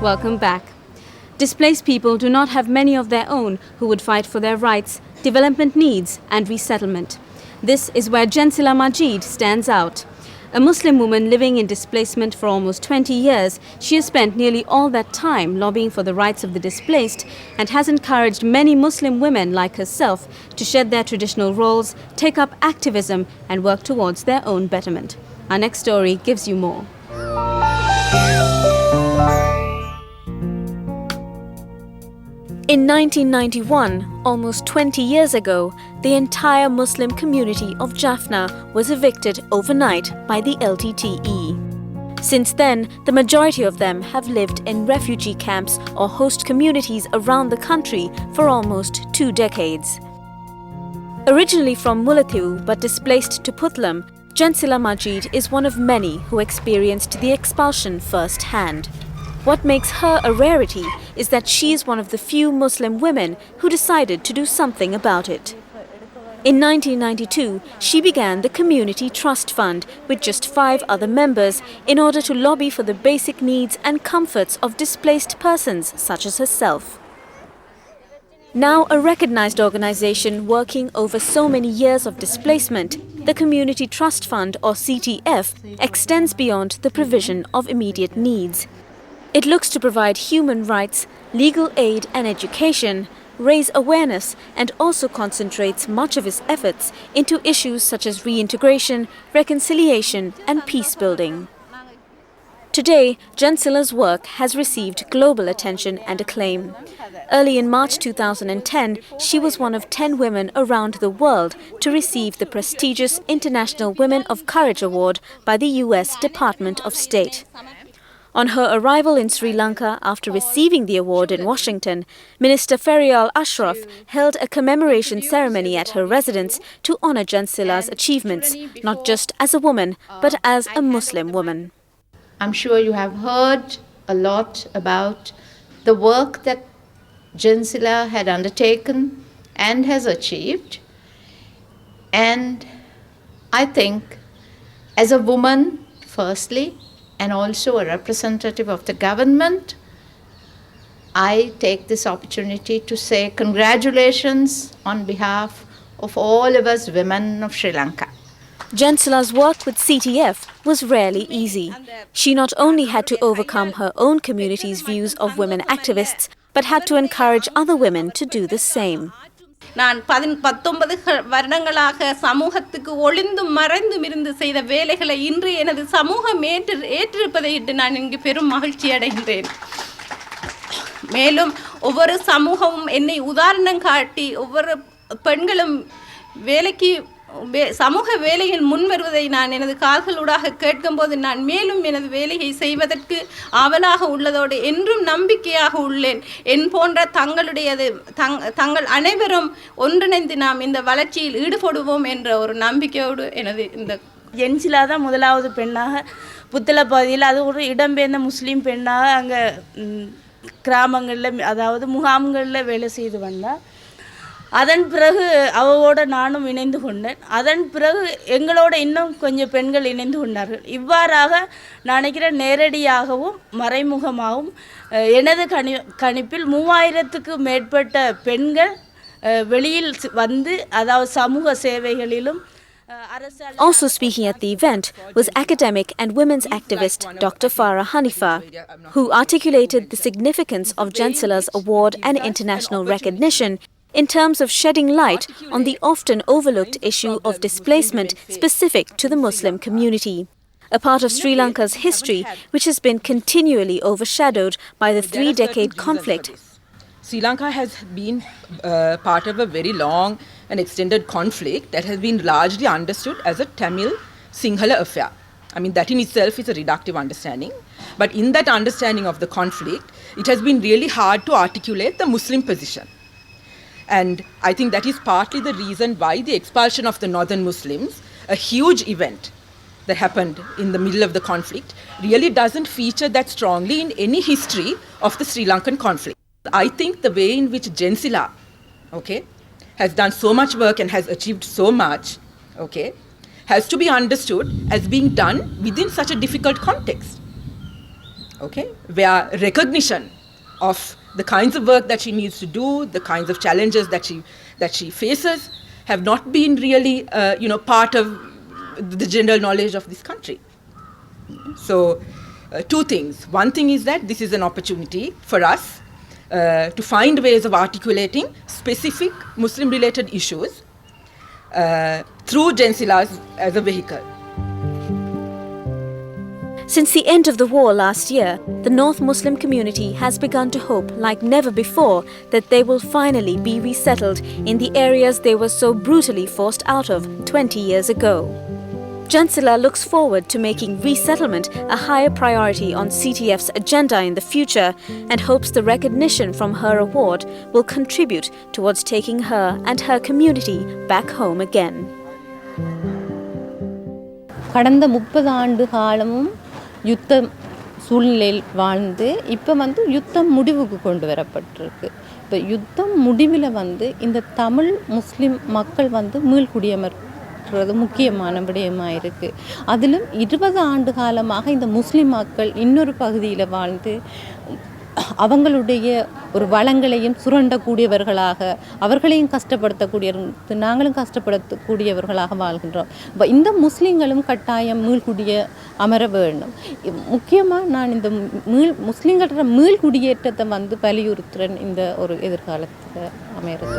Welcome back. Displaced people do not have many of their own who would fight for their rights, development needs and resettlement. This is where Jensila Majeed stands out. A Muslim woman living in displacement for almost 20 years, she has spent nearly all that time lobbying for the rights of the displaced and has encouraged many Muslim women like herself to shed their traditional roles, take up activism and work towards their own betterment. Our next story gives you more. In 1991, almost 20 years ago, the entire Muslim community of Jaffna was evicted overnight by the LTTE. Since then, the majority of them have lived in refugee camps or host communities around the country for almost 2 decades. Originally from Mullatiu but displaced to Puttlam, Jensila Majeed is one of many who experienced the expulsion firsthand. What makes her a rarity is that she is one of the few Muslim women who decided to do something about it. In 1992, she began the Community Trust Fund with just 5 other members in order to lobby for the basic needs and comforts of displaced persons such as herself. Now a recognized organization working over so many years of displacement, the Community Trust Fund or CTF extends beyond the provision of immediate needs. It looks to provide human rights, legal aid and education, raise awareness and also concentrates much of its efforts into issues such as reintegration, reconciliation and peace building. Today, Jensila's work has received global attention and acclaim. Early in March 2010, she was one of 10 women around the world to receive the prestigious International Women of Courage Award by the US Department of State. On her arrival in Sri Lanka after receiving the award in Washington, Minister Ferial Ashraf held a commemoration ceremony at her residence to honor Jensila's achievements, not just as a woman, but as a Muslim woman. I'm sure you have heard a lot about the work that Jensila had undertaken and has achieved. And I think as a woman, firstly, and also a representative of the government, I take this opportunity to say congratulations on behalf of all of us women of Sri Lanka. Jensila's work with CTF was rarely easy. She not only had to overcome her own community's views of women activists, but had to encourage other women to do the same. நான் 19 வருடங்களாக சமூகத்துக்கு ஒளிந்தும் மறைந்தும் இருந்து செய்த வேலைகளை இன்று எனது சமூகம் ஏற்றிருப்பதை இட்டு நான் இங்கு பெரும் மகிழ்ச்சி அடைகின்றேன். மேலும் ஒவ்வொரு சமூகமும் என்னை உதாரணம் காட்டி ஒவ்வொரு பெண்களும் வேலைக்கு சமூக வேலையில் முன்வருவதை நான் எனது காதுகளூடாக கேட்கும்போது நான் மேலும் எனது வேலையை செய்வதற்கு ஆவலாக உள்ளதோடு என்றும் நம்பிக்கையாக உள்ளேன். என் போன்ற தங்கள் அனைவரும் ஒன்றிணைந்து நாம் இந்த வளர்ச்சியில் ஈடுபடுவோம் என்ற ஒரு நம்பிக்கையோடு எனது இந்த ஜென்சிலா தான் முதலாவது பெண்ணாக புத்தள பகுதியில், அது ஒரு இடம்பெயர்ந்த முஸ்லீம் பெண்ணாக அங்கே கிராமங்களில் அதாவது முகாம்களில் வேலை செய்து வந்தார். அதன் பிறகு அவளோட நானும் இணைந்து கொண்டேன். அதன் பிறகு எங்களோட இன்னும் கொஞ்சம் பெண்கள் இணைந்து கொண்டார்கள். இவ்வாறாக நான் நினைக்கிறேன் நேரடியாகவும் மறைமுகமாகவும் எனது கணிப்பில் 3000க்கு மேற்பட்ட பெண்கள் வெளியில் வந்து அதாவது சமூக சேவைகளிலும். Also speaking at the event was academic and women's activist Dr. Farah Hanifa, who articulated the significance of Jensila's award and international recognition in terms of shedding light on the often overlooked issue of displacement specific to the Muslim community, a part of Sri Lanka's history which has been continually overshadowed by the 3-decade conflict. Sri Lanka has been part of a very long and extended conflict that has been largely understood as a Tamil-Sinhala affair. I mean, that in itself is a reductive understanding. But in that understanding of the conflict, it has been really hard to articulate the Muslim position. And I think that is partly the reason why the expulsion of the northern Muslims, a huge event that happened in the middle of the conflict, really doesn't feature that strongly in any history of the Sri Lankan conflict. I think the way in which Jensila, has done so much work and has achieved so much, has to be understood as being done within such a difficult context. okay, where recognition of the kinds of work that she needs to do, the kinds of challenges that she faces, have not been really, part of the general knowledge of this country. So, two things. One thing is that this is an opportunity for us to find ways of articulating specific Muslim-related issues through Jensila as a vehicle. Since the end of the war last year, the North Muslim community has begun to hope like never before that they will finally be resettled in the areas they were so brutally forced out of 20 years ago. Jensila looks forward to making resettlement a higher priority on CTF's agenda in the future and hopes the recognition from her award will contribute towards taking her and her community back home again. கடந்த 30 ஆண்டு காலமும் யுத்த சூழ்நிலையில் வாழ்ந்து இப்போ யுத்தம் முடிவுக்கு கொண்டு வரப்பட்டிருக்கு. இப்போ யுத்தம் முடிவில் இந்த தமிழ் முஸ்லிம் மக்கள் மீள்குடியமர்றது முக்கியமான விடயமாக இருக்குது. அதிலும் 20 ஆண்டு காலமாக இந்த முஸ்லிம் மக்கள் இன்னொரு பகுதியில் வாழ்ந்து அவங்களுடைய ஒரு வளங்களையும் சுரண்டக்கூடியவர்களாக, அவர்களையும் கஷ்டப்படுத்தக்கூடிய, நாங்களும் கஷ்டப்படுத்தக்கூடியவர்களாக வாழ்கின்றோம். இந்த முஸ்லீம்களும் கட்டாயம் மீள்குடிய அமர வேண்டும். முக்கியமாக நான் இந்த முஸ்லீம்களோட மீள்குடியேற்றத்தை வலியுறுத்துகிறேன் இந்த ஒரு எதிர்காலத்தில் அமைகிறது.